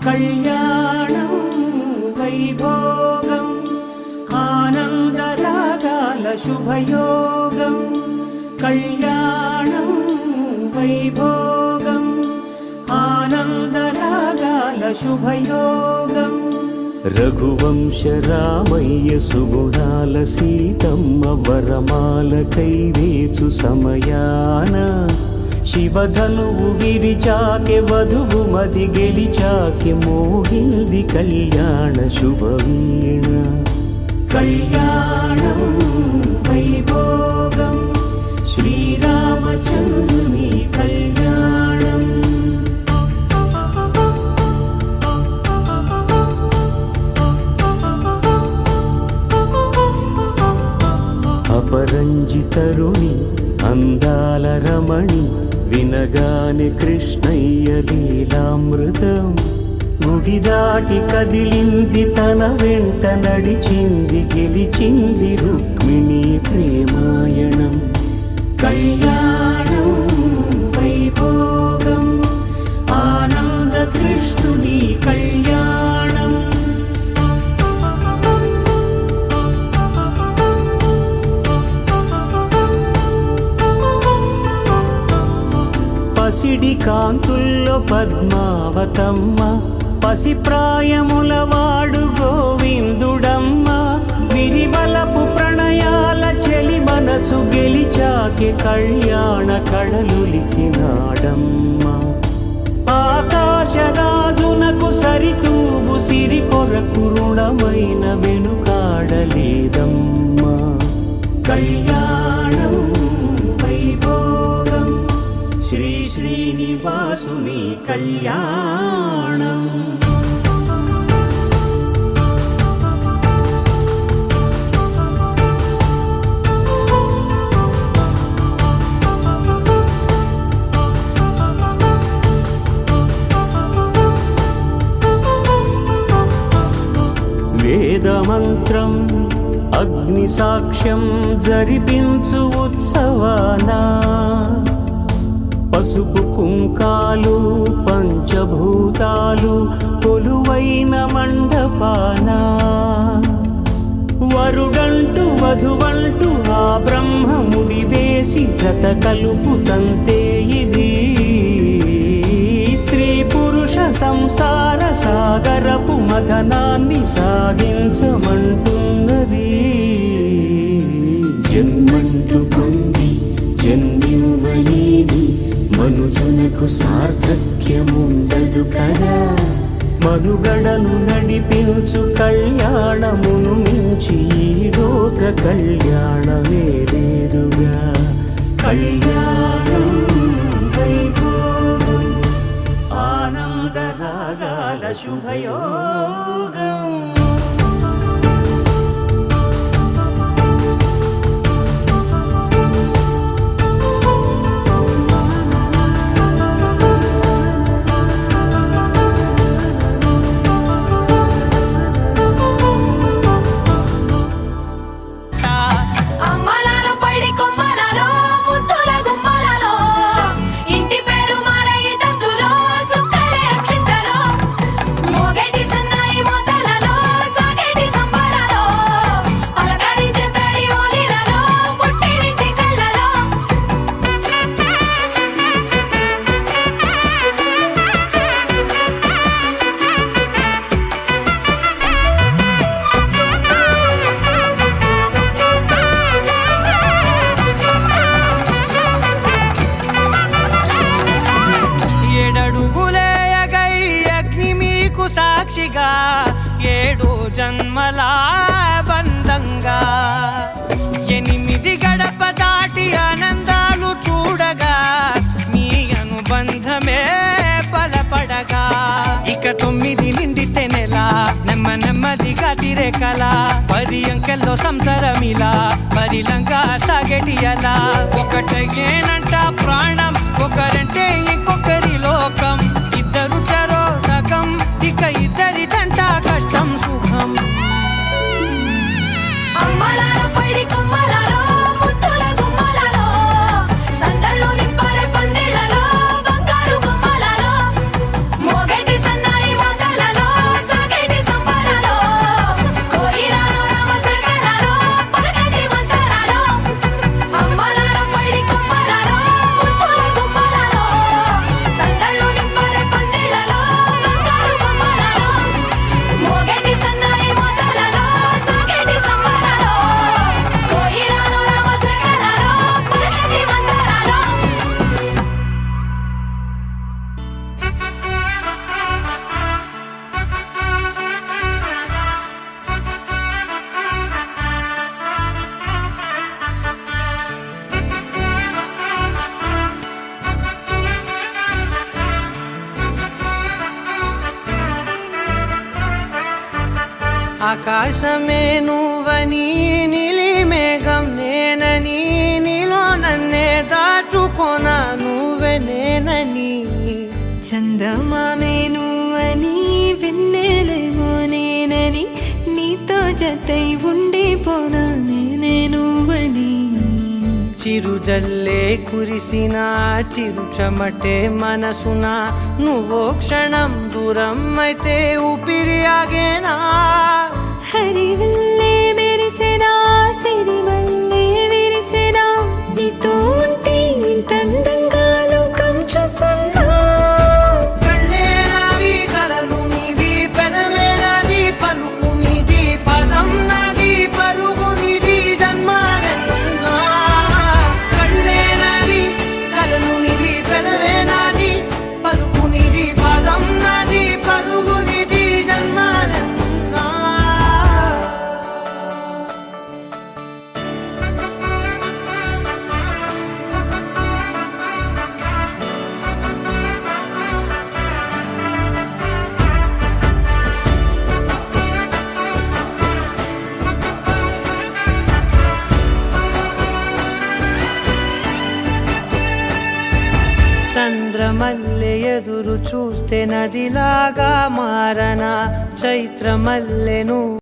కళ్యాణం వైభోగం ఆనందరాగాల శుభయోగం కళ్యాణం వైభోగం ఆనందరాగాల శుభయోగం రఘువంశ రామయ్య సుగుణాల సీతమ్మ వరమాల కైవేచు సమయాన శివధనువు విరిచాకె వధువు మది గెలిచాకె మోగింది కళ్యాణ శుభవీణ కళ్యాణం వైభోగం శ్రీరామచంద్రుని కళ్యాణం అపరంజి తరుణి అందాల రమణి వినగానే కృష్ణయ్య లీలామృతం గుడి దాటి కదిలింది తన వెంట నడిచింది గెలిచింది రుక్మిణి ప్రేమాయణం కళ్యాణం వైభోగం ఆనంద కృష్ణుని కళ్యాణం పసిడి కాంతుల్లో పద్మావతమ్మ పసిప్రాయముల వాడు గోవిందుడమ్మ విరివలపు ప్రణయాల చెలి మనసు గెలిచాకె కళ్యాణ కళలులికినాడమ్మ ఆకాశరాజునకు సరితూబు సిరి కొరకు రుణమైన వెనుకాడలేదమ్మ కళ్యాణం వైభోగం శ్రీ శ్రీనివాసుని కళ్యాణం వేదమంత్రం అగ్ని సాక్ష్యం జరిపించు ఉత్సవానా పసుపు కుంకాలు పంచభూతాలు కొలువైన మండపాన వరుడంటూ వధువంటూ ఆ బ్రహ్మముడి వేసి జత కలుపుతంతే ఇది స్త్రీ పురుష సంసార సాగరపు మథనాన్ని సాగించమంటున్నది జన్మంటూ పొంది జన్మివ్వలేని మనుజునకు సార్థక్యముండదు కదా మనుగడను నడిపించు కళ్యాణమును మించి ఈ లోక కళ్యాణమే లేదుగా కళ్యాణం వైభోగం ఆనందరాగాల శుభయోగం సాక్షిగా 7 జన్మల బంధంగా 8 గడప దాటి ఆనందాలు చూడగా మీ అనుబంధమే బలపడగా ఇక 9 నిండితే నెల నెమ్మదిగా తిరేకల 10 అంకెల్లో సంసారమిలా పరిలంగా సాగేటి అలా ఒకటేనంట ప్రాణం ఒకరంటే ఇంకొకరి లోకం ఇద్దరు చరో సగం ఇక ఇద్దరిదంట కష్టం సుఖం అమ్మలాల పడి కొమ్మలలో ముత్తుల గుమ్మలలో సందళ్ళు నింపరే పందిళ్ళలో బంగారు గుమ్మలలో మోగేటి సన్నాయి మొదల ఆకాశమే నువ్వని నీలి మేఘం నేనని నీలో నన్నే దాచుకోనా నువ్వే నేనని చందమామే నువ్వని వెన్నెలేమో నేనని నీతో జతై ఉండిపోనా నేనే నువ్వని చిరుజల్లే కురిసిన చిరు చెమటే మనసున నువ్వో క్షణం దూరం అయితే ఊపిరి ఆగేనా హరివల్లే మెరిసెనా సిరివల్లే విరిసెనా నీతో ఉంటే ఇంత అందంగా లోకం చూస్తున్నా కళ్ళే నావి కలలు నీవి పెనవే నాది పలుకు నీది పదం నాది పరుగు నీది జన్మాలెన్నున్నా కళ్ళే నావి కలలు నీవి పెనవే నాది పలుకు నీది పదం నాది పరుగు నీది జన్మాలెన్నున్నా చంద్రమల్లె ఎదురు చూస్తే నదిలాగా మారనా చైత్రమల్లె నువ్వు